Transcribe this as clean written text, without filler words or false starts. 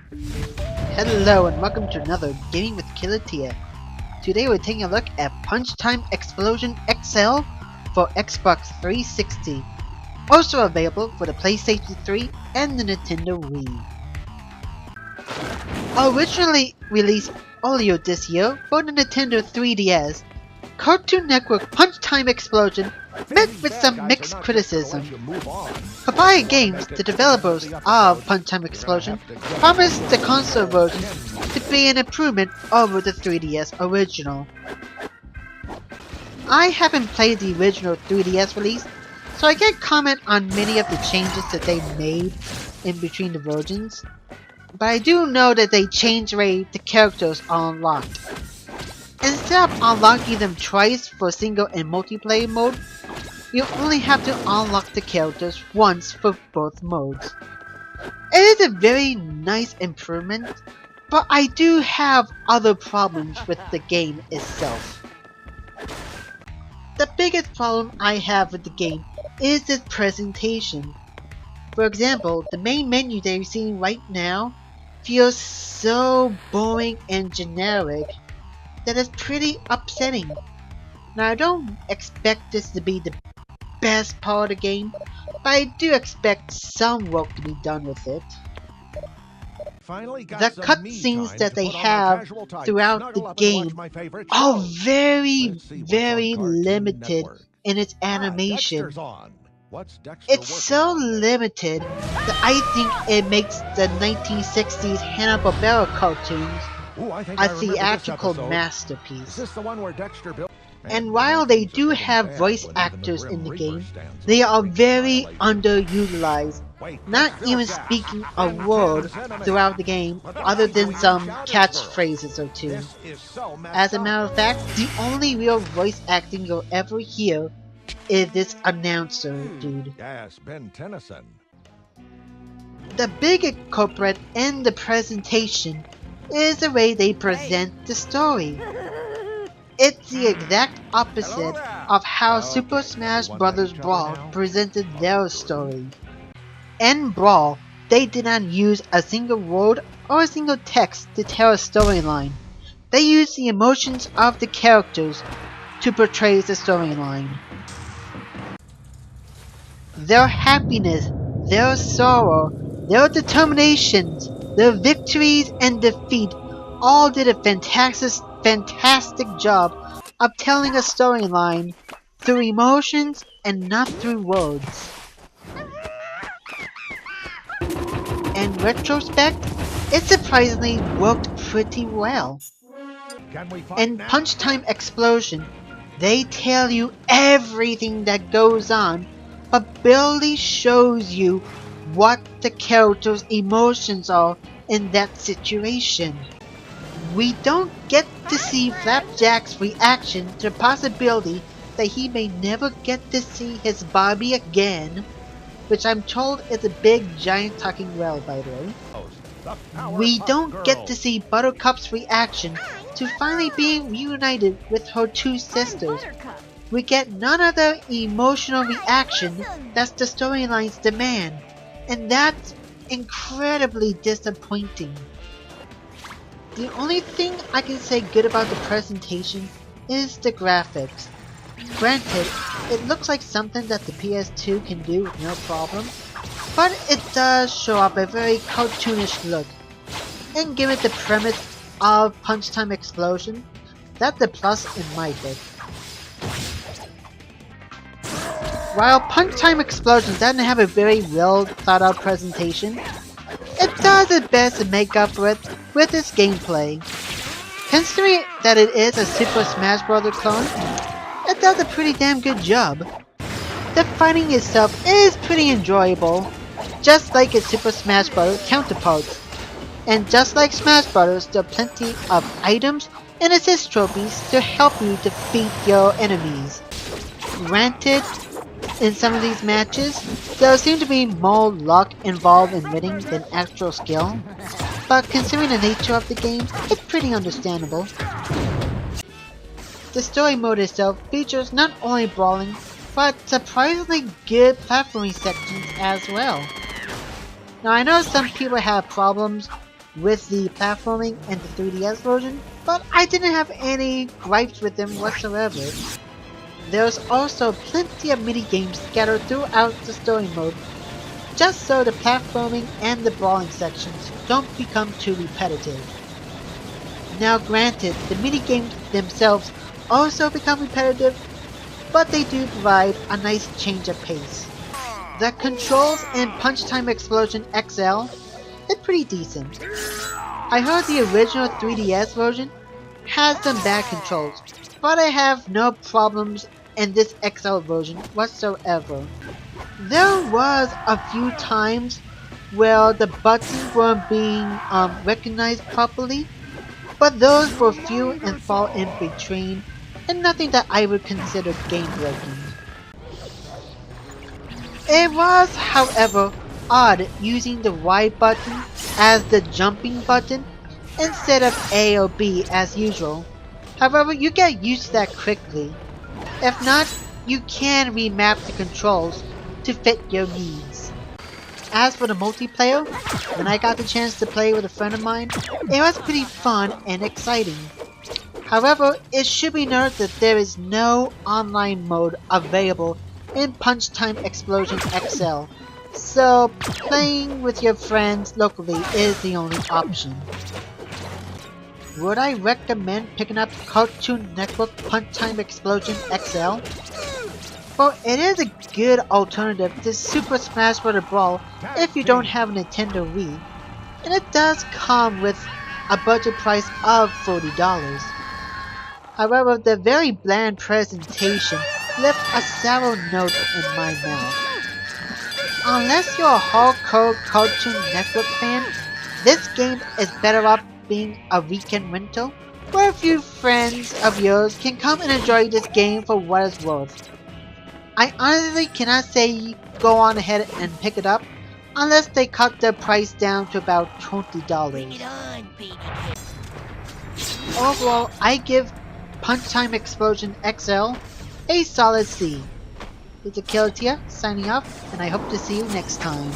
Hello and welcome to another Gaming with Killatia. Today we're taking a look at Punch Time Explosion XL for Xbox 360. Also available for the PlayStation 3 and the Nintendo Wii. Originally released earlier this year for the Nintendo 3DS, Cartoon Network Punch Time Explosion met with some mixed criticism. Papaya Games, the developers of Punch Time Explosion, promised the console version to be an improvement over the 3DS original. I haven't played the original 3DS release, so I can't comment on many of the changes that they made in between the versions, but I do know that they changed the way the characters are unlocked. Instead of unlocking them twice for single and multiplayer mode, you only have to unlock the characters once for both modes. It is a very nice improvement, but I do have other problems with the game itself. The biggest problem I have with the game is its presentation. For example, the main menu that you're seeing right now feels so boring and generic that it's pretty upsetting. Now I don't expect this to be the best part of the game, but I do expect some work to be done with it. The cutscenes that they have throughout the game are very limited in its animation. It's so limited that I think it makes the 1960s Hanna-Barbera cartoons a theatrical masterpiece. And while they do have voice actors in the game, they are very underutilized, not even speaking a word throughout the game other than some catchphrases or two. As a matter of fact, the only real voice acting you'll ever hear is this announcer dude. Yes, Ben Tennyson. The biggest culprit in the presentation is the way they present the story. It's the exact opposite of how Super Smash Bros. Brawl presented their story. In Brawl, they did not use a single word or a single text to tell a storyline. They used the emotions of the characters to portray the storyline. Their happiness, their sorrow, their determinations, their victories and defeat all did a fantastic job of telling a storyline through emotions and not through words. In retrospect, it surprisingly worked pretty well. In Punch Time Explosion, they tell you everything that goes on, but barely shows you what the character's emotions are in that situation. We don't get to see Flapjack's reaction to the possibility that he may never get to see his Barbie again, which I'm told is a big giant talking whale, by the way. We don't get to see Buttercup's reaction to finally being reunited with her two sisters. We get none of the emotional reaction that's the storylines demand, and that's incredibly disappointing. The only thing I can say good about the presentation is the graphics. Granted, it looks like something that the PS2 can do with no problem, but it does show up a very cartoonish look. And given the premise of Punch Time Explosion, that's a plus in my book. While Punch Time Explosion doesn't have a very well thought out presentation, it does its best to make up for it with its gameplay. Considering that it is a Super Smash Bros. Clone, it does a pretty damn good job. The fighting itself is pretty enjoyable, just like its Super Smash Bros. Counterparts. And just like Smash Bros., there are plenty of items and assist trophies to help you defeat your enemies. Granted, in some of these matches, there seems to be more luck involved in winning than actual skill, but considering the nature of the game, it's pretty understandable. The story mode itself features not only brawling, but surprisingly good platforming sections as well. Now I know some people have problems with the platforming and the 3DS version, but I didn't have any gripes with them whatsoever. There's also plenty of mini-games scattered throughout the story mode, just so the platforming and the brawling sections don't become too repetitive. Now granted, the mini-games themselves also become repetitive, but they do provide a nice change of pace. The controls in Punch Time Explosion XL is pretty decent. I heard the original 3DS version has some bad controls, but I have no problems in this XL version whatsoever. There was a few times where the buttons weren't being recognized properly, but those were few and far in between, and nothing that I would consider game-breaking. It was, however, odd using the Y button as the jumping button instead of A or B as usual. However, you get used to that quickly. If not, you can remap the controls to fit your needs. As for the multiplayer, when I got the chance to play with a friend of mine, it was pretty fun and exciting. However, it should be noted that there is no online mode available in Punch Time Explosion XL, so playing with your friends locally is the only option. Would I recommend picking up Cartoon Network Punch Time Explosion XL? Well, it is a good alternative to Super Smash Bros. Brawl if you don't have a Nintendo Wii, and it does come with a budget price of $40. However, the very bland presentation left a sour note in my mouth. Unless you're a hardcore Cartoon Network fan, this game is better off being a weekend rental, where a few friends of yours can come and enjoy this game for what it's worth. I honestly cannot say go on ahead and pick it up, unless they cut the price down to about $20. Bring it on, baby. Overall, I give Punch Time Explosion XL a solid C. It's a Killatia signing off, and I hope to see you next time.